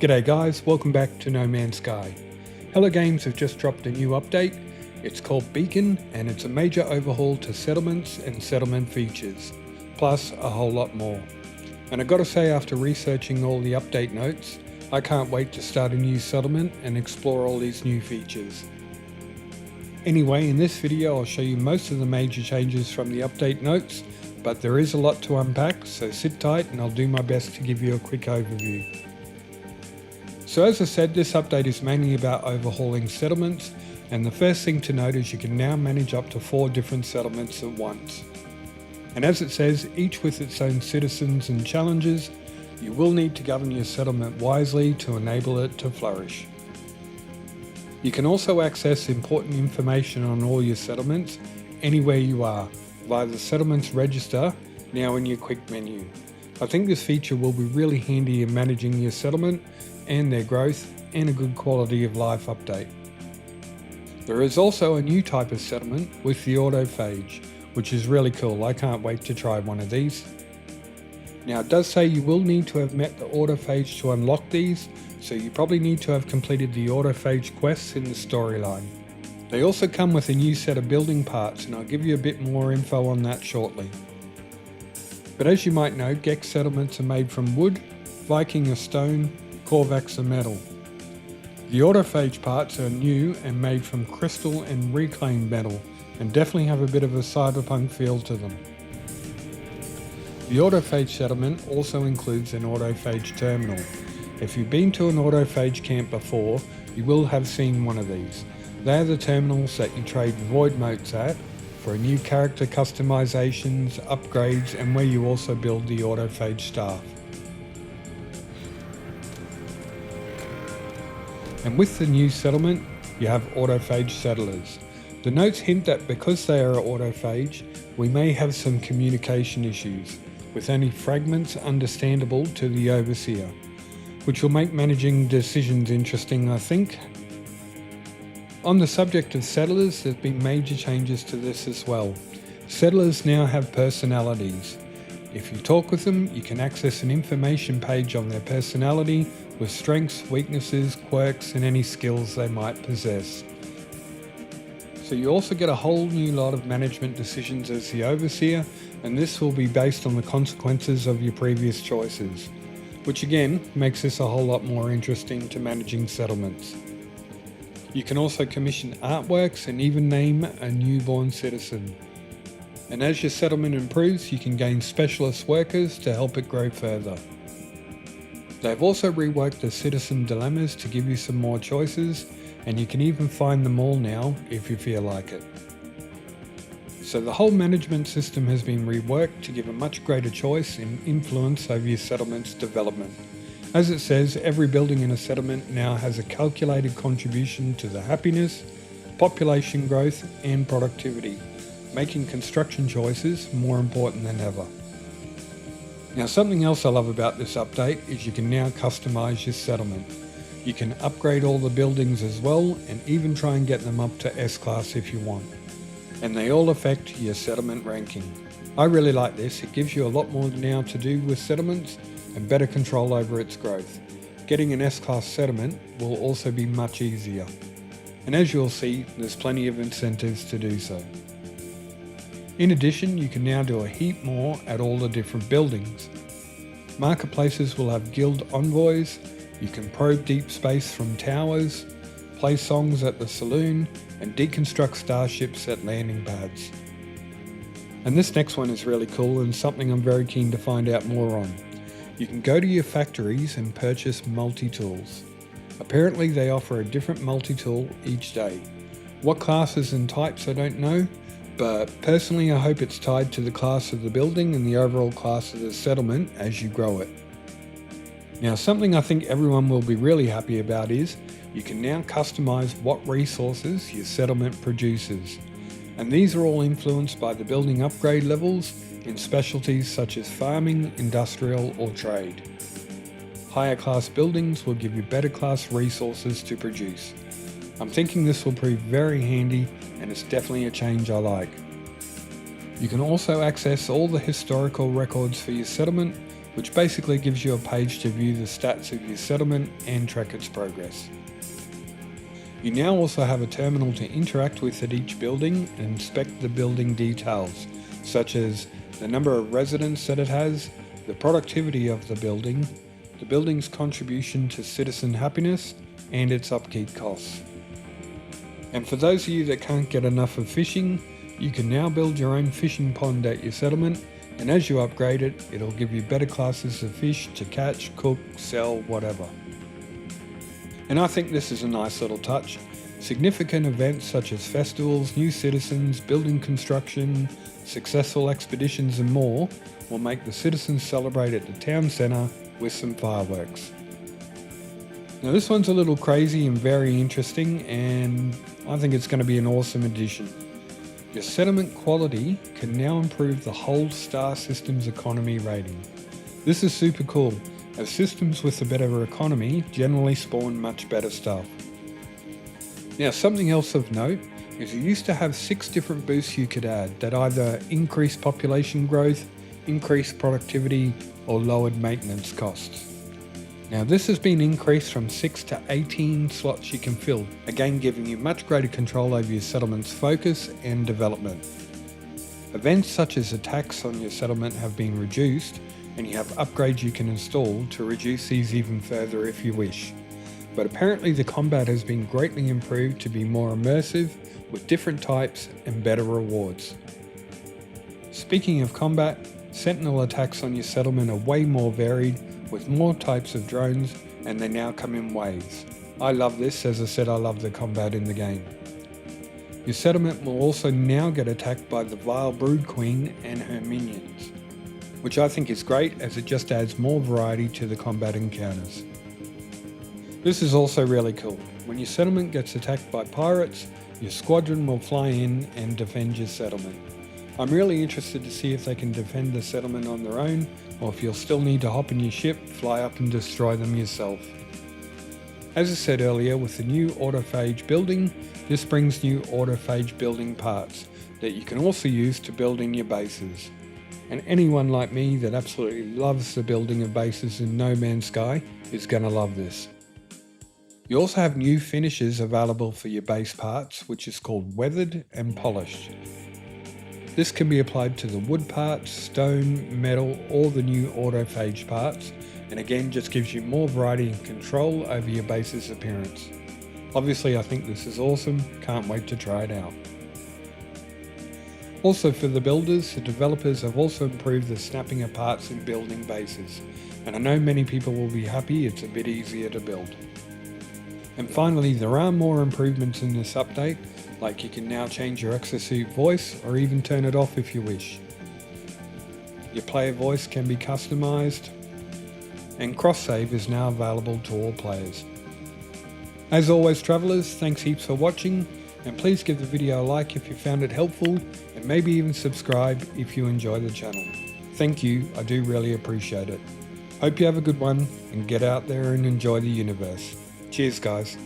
G'day guys, welcome back to No Man's Sky. Hello Games have just dropped a new update. It's called Beacon and it's a major overhaul to settlements and settlement features, plus a whole lot more. And I gotta say, after researching all the update notes, I can't wait to start a new settlement and explore all these new features. Anyway, in this video I'll show you most of the major changes from the update notes, but there is a lot to unpack, so sit tight and I'll do my best to give you a quick overview. So as I said, this update is mainly about overhauling settlements, and the first thing to note is you can now manage up to 4 different settlements at once. And as it says, each with its own citizens and challenges, you will need to govern your settlement wisely to enable it to flourish. You can also access important information on all your settlements anywhere you are via the Settlements Register now in your quick menu. I think this feature will be really handy in managing your settlement and their growth and a good quality of life update. There is also a new type of settlement with the autophage, which is really cool. I can't wait to try one of these. Now it does say you will need to have met the autophage to unlock these, so you probably need to have completed the autophage quests in the storyline. They also come with a new set of building parts, and I'll give you a bit more info on that shortly. But as you might know, Gex settlements are made from wood, Viking are stone, Korvax are metal. The autophage parts are new and made from crystal and reclaimed metal, and definitely have a bit of a cyberpunk feel to them. The autophage settlement also includes an autophage terminal. If you've been to an autophage camp before, you will have seen one of these. They are the terminals that you trade void motes at for new character customizations, upgrades, and where you also build the autophage staff. And with the new settlement, you have autophage settlers. The notes hint that because they are autophage, we may have some communication issues, with only fragments understandable to the overseer, which will make managing decisions interesting, I think. On the subject of settlers, there's been major changes to this as well. Settlers now have personalities. If you talk with them, you can access an information page on their personality with strengths, weaknesses, quirks, and any skills they might possess. So you also get a whole new lot of management decisions as the overseer, and this will be based on the consequences of your previous choices, which again makes this a whole lot more interesting to managing settlements. You can also commission artworks and even name a newborn citizen. And as your settlement improves, you can gain specialist workers to help it grow further. They've also reworked the citizen dilemmas to give you some more choices, and you can even find them all now if you feel like it. So the whole management system has been reworked to give a much greater choice and influence over your settlement's development. As it says, every building in a settlement now has a calculated contribution to the happiness, population growth, and productivity, making construction choices more important than ever. Now, something else I love about this update is you can now customize your settlement. You can upgrade all the buildings as well, and even try and get them up to S-Class if you want. And they all affect your settlement ranking. I really like this. It gives you a lot more now to do with settlements and better control over its growth. Getting an S-Class settlement will also be much easier. And as you'll see, there's plenty of incentives to do so. In addition, you can now do a heap more at all the different buildings. Marketplaces will have guild envoys, you can probe deep space from towers, play songs at the saloon, and deconstruct starships at landing pads. And this next one is really cool and something I'm very keen to find out more on. You can go to your factories and purchase multi-tools. Apparently they offer a different multi-tool each day. What classes and types I don't know, but personally I hope it's tied to the class of the building and the overall class of the settlement as you grow it. Now, something I think everyone will be really happy about is you can now customize what resources your settlement produces. And these are all influenced by the building upgrade levels in specialties such as farming, industrial, or trade. Higher class buildings will give you better class resources to produce. I'm thinking this will prove very handy, and it's definitely a change I like. You can also access all the historical records for your settlement, which basically gives you a page to view the stats of your settlement and track its progress. You now also have a terminal to interact with at each building and inspect the building details, such as the number of residents that it has, the productivity of the building's contribution to citizen happiness, and its upkeep costs. And for those of you that can't get enough of fishing, you can now build your own fishing pond at your settlement, and as you upgrade it, it'll give you better classes of fish to catch, cook, sell, whatever. And I think this is a nice little touch. Significant events such as festivals, new citizens, building construction, successful expeditions and more will make the citizens celebrate at the town centre with some fireworks. Now this one's a little crazy and very interesting, and I think it's going to be an awesome addition. Your settlement quality can now improve the whole star system's economy rating. This is super cool, as systems with a better economy generally spawn much better stuff. Now something else of note is you used to have 6 different boosts you could add that either increased population growth, increased productivity, or lowered maintenance costs. Now this has been increased from 6 to 18 slots you can fill, again giving you much greater control over your settlement's focus and development. Events such as attacks on your settlement have been reduced, and you have upgrades you can install to reduce these even further if you wish. But apparently the combat has been greatly improved to be more immersive, with different types and better rewards. Speaking of combat, sentinel attacks on your settlement are way more varied, with more types of drones, and they now come in waves. I love this, as I said, I love the combat in the game. Your settlement will also now get attacked by the Vile Brood Queen and her minions, which I think is great as it just adds more variety to the combat encounters. This is also really cool. When your settlement gets attacked by pirates, your squadron will fly in and defend your settlement. I'm really interested to see if they can defend the settlement on their own, or if you'll still need to hop in your ship, fly up and destroy them yourself. As I said earlier, with the new autophage building, this brings new autophage building parts that you can also use to build in your bases. And anyone like me that absolutely loves the building of bases in No Man's Sky is going to love this. You also have new finishes available for your base parts, which is called Weathered and Polished. This can be applied to the wood parts, stone, metal, or the new autophage parts, and again just gives you more variety and control over your base's appearance. Obviously I think this is awesome, can't wait to try it out. Also for the builders, the developers have also improved the snapping of parts in building bases, and I know many people will be happy it's a bit easier to build. And finally, there are more improvements in this update, like you can now change your exosuit voice or even turn it off if you wish. Your player voice can be customized, and cross-save is now available to all players. As always travellers, thanks heaps for watching, and please give the video a like if you found it helpful, and maybe even subscribe if you enjoy the channel. Thank you, I do really appreciate it. Hope you have a good one, and get out there and enjoy the universe. Cheers guys.